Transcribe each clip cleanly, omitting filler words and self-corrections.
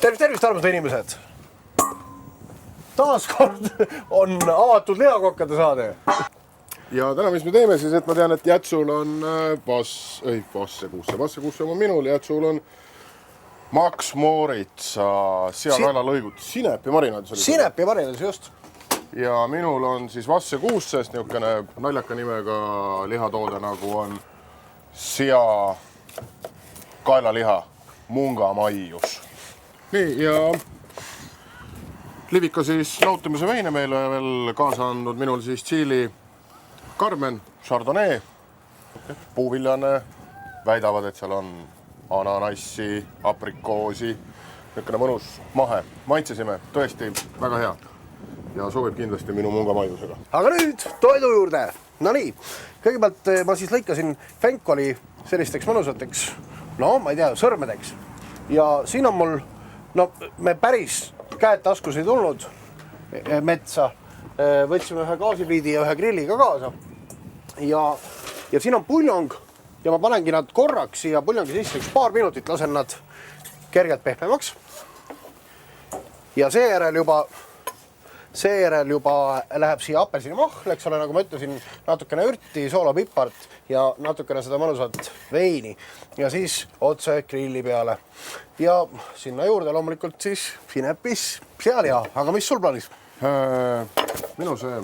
Tervist armsad inimesed! Taas kord on avatud lihakokkade saade. Ja täna mis me teeme siis, et ma tean, et Jätsul on Vassekuusse on minul, Jätsul on Max Mooritsa seakaelalõigud Sinepi marinaadis. Sinepi marinaadis, just. Ja minul on siis Vassekuussest niisugune naljaka nimega lihatoode, nagu on sea kaelaliha mungamaius. Nii, ja Livika siis nautimise veine meile veel kaasa andnud, minul siis Tšiili Carmen, Chardonnay, puuviljane, väidavad, et seal on ananassi, aprikoosi, niisugune mõnus mahe. Maitsesime, tõesti väga hea ja sobib kindlasti minu mungamaiusega. Aga nüüd toidu juurde. No nii, kõigepealt ma siis lõikasin fenkoli sellisteks mõnusateks, ma ei tea, sõrmedeks. Ja siin on mul, me päris käed taskus ei tulnud metsa. Võtsime ühe gaasipliidi ja ühe grilliga kaasa. Ja siin on puljong ja ma panengi nad korraks siia puljongi sisse, üks paar minutit lasen nad kergelt pehmemaks. Ja seejärel juba läheb siia apelsinimahl, eks ole, nagu ma ütlesin, natukene ürti, soola, pipart ja natukene seda mõnusat veini. Ja siis otse grilli peale. Ja sinna juurde loomulikult siis sinepis sealiha. Aga mis sul plaanis? Minu see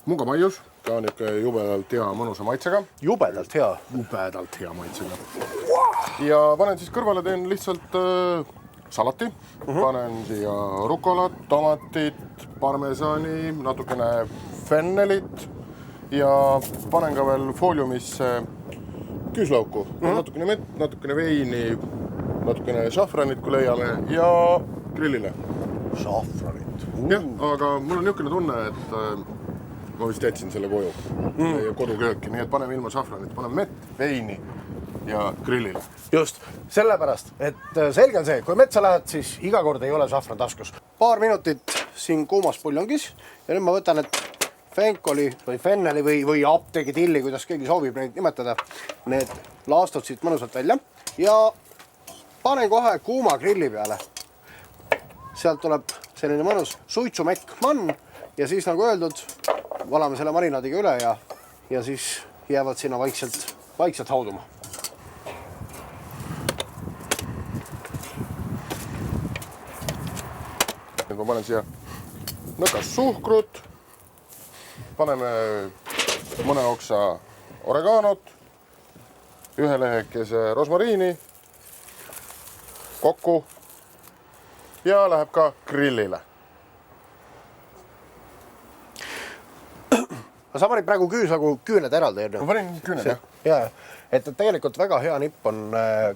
mungamaius, ta on ikka jubedalt hea mõnusa maitsega. Jubedalt hea? Jubedalt hea maitsega. Ja panen siis kõrvale, teen lihtsalt salati. Panen siia rukolat, tomatit, parmesani, natukene fennelit ja panen ka veel fooliumisse küüslauku. Natukene mett, natukene veini, natukene šafranit, kui leiale ja grillile. Šafranit? Jah, aga mul on niisugune tunne, et ma vist jätsin selle koju ja kodukööki, nii et paneme ilma šafranit, paneme mett, veini ja grillile. Just, sellepärast, et selge on see, kui metsa lähed, siis iga kord ei ole šafran taskus. Paar minutit siin kuumas puljongis ja nüüd ma võtan, et fenkoli või fenneli või apteegitilli, kuidas keegi soovib neid nimetada, need laastud siit mõnusalt välja ja panen kohe kuuma grilli peale. Sealt tuleb selline mõnus suitsumekk mann ja siis nagu öeldud, valame selle marinaadiga üle ja siis jäävad sinna vaikselt hauduma. Nüüd ma panen siia nõkas suhkrut, paneme mõne oksa oreganot, ühe lehekese rosmariini kokku ja läheb ka grillile. Sa panid praegu küüned eraldi. Ma panin küüned, jah. Jaa, et tegelikult väga hea nipp on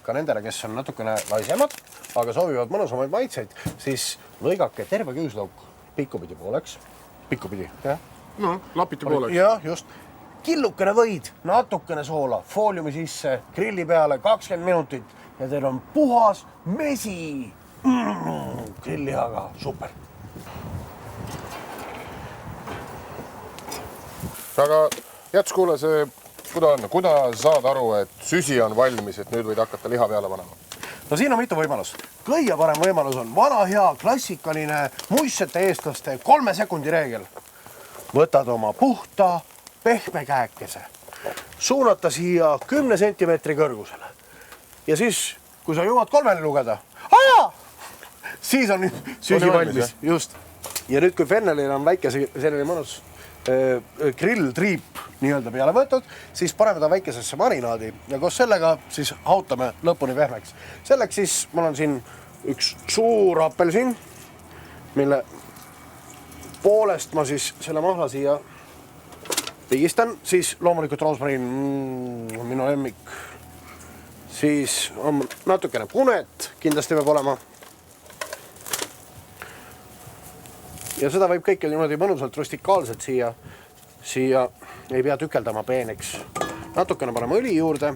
ka nendele, kes on natukene laisemad, aga soovivad mõnusamaid maitseid, siis lõigake terve küüslauk pikkupidi pooleks. Pikkupidi, jah? No, lapiti pooleks. Jah, just. Killukene võid, natukene soola, fooliumi sisse, grilli peale 20 minutit ja teil on puhas mesi. Grillihaga, super. Aga Jäts, kuule see, kuidas saad aru, et süsi on valmis, et nüüd võid hakata liha peale panema? No siin on mitu võimalust. Kõige parem võimalus on vana hea klassikaline muistsete eestlaste 3 sekundi reegel. Võtad oma puhta, pehme käekese, suunata siia 10 sentimeetri kõrgusele. Ja siis, kui sa jõuad 3 lugeda, siis on süsi valmis. Just. Ja nüüd, kui fennelil on väike selline mõnus grilltriip nii-öelda peale võetud, siis paneme ta väikesesse marinaadi ja koos sellega siis hautame lõpuni pehmeks. Selleks siis mul on siin üks suur apelsin, mille poolest ma siis selle mahla siia pigistan, siis loomulikult roosmariin, minu lemmik, siis on natukene punet, kindlasti peab olema. Ja seda võib kõike niimoodi mõnusalt rustikaalselt siia ei pea tükeldama peeneks. Natukene paneme õli juurde.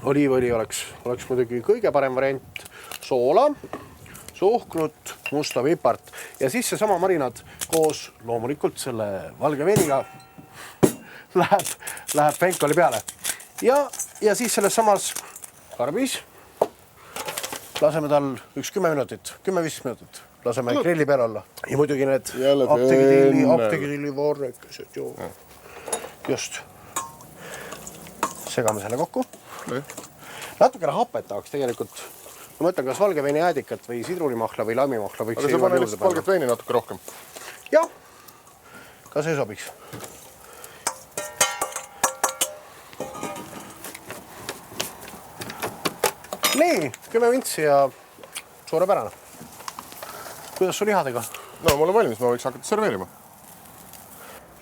Oliivõli oleks muidugi kõige parem variant. Soola, suhkrut, musta pipart ja siis seesama marinaad koos loomulikult selle valge veiniga läheb fenkoli peale. Ja siis selles samas karbis laseme tal üks 10 minutit, 10-15 minutit. Laseme grilli peal olla. Ja muidugi need Jälle apteegitrilli vorrekesed ju. Just. Segame selle kokku. Natukene hapet tahaks tegelikult. Ma mõtlen, kas valgeveini äädikat või sidrunimahla või laimimahla võiks. Aga see pane lihtsalt valget veini natuke rohkem. Jah, ka see sobiks. Nii, 10 vintsi ja suurepärane. Kuidas su lihadega? No, mul on valmis, ma võiks hakata serveerima.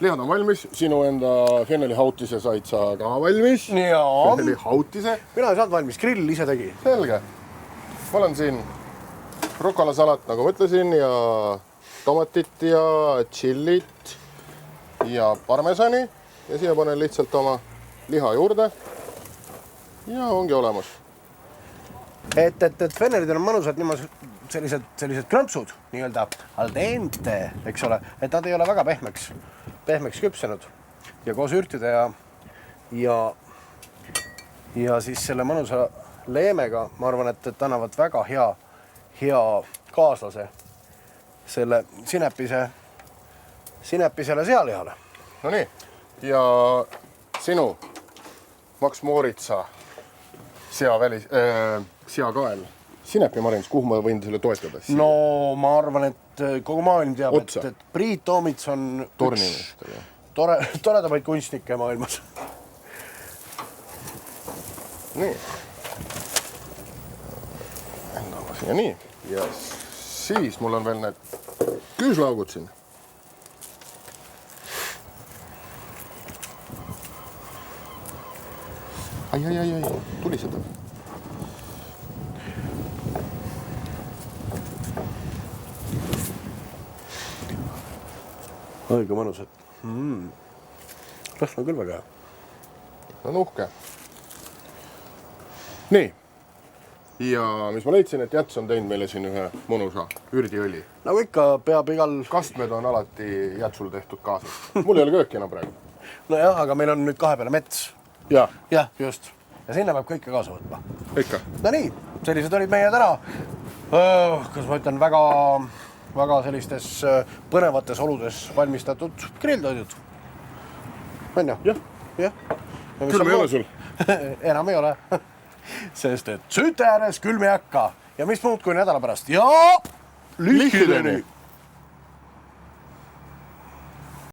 Lihad on valmis, sinu enda Fenneli hautise said sa ka valmis. Jaa. Fenneli hautise. Mina ei saanud valmis, grill ise tegi. Selge. Mul on siin rukolasalat, nagu mõtlesin, ja tomatit ja tšillit ja parmesani. Ja siia panen lihtsalt oma liha juurde. Ja ongi olemas. Et Fennelidel on mõnusad sellised krõmpsud, nii-öelda al dente, eks ole, et nad ei ole väga pehmeks küpsenud. Ja koos ürtide ja siis selle mõnusa leemega, ma arvan, et annavad väga hea kaaslase selle sinepisele sealihale. No nii, ja sinu Max Moritsa seakael. Sinepi marins, kuhu ma võin selle toetada? No ma arvan, et kogu maailm teab, et Priit Toomits on toredamaid kunstnikke maailmas. Nii. Endama siia nii. Ja siis mul on veel need küüslaugud siin. Ai, tuli seda. Õige mõnus, et rasva küll väga hea. No uhke. Nii. Ja mis ma leidsin, et Jäts on teinud meile siin ühe mõnusa ürdiõli. Nagu ikka peab igal... Kastmed on alati Jätsul tehtud kaasas. Mul ei ole kööki enam praegu. No jah, aga meil on nüüd 2 peale mets. Jah, just. Ja sinna peab kõike kaasa võtma. Ikka. No nii, sellised olid meie täna. Kas ma ütlen väga sellistes põnevates oludes valmistatud grilltoidud. On ju? Jah. Külm ei ole sul? Enam ei ole. Sest et süte ääres külm ei hakka. Ja mis muud kui nädala pärast? Ja lihideni!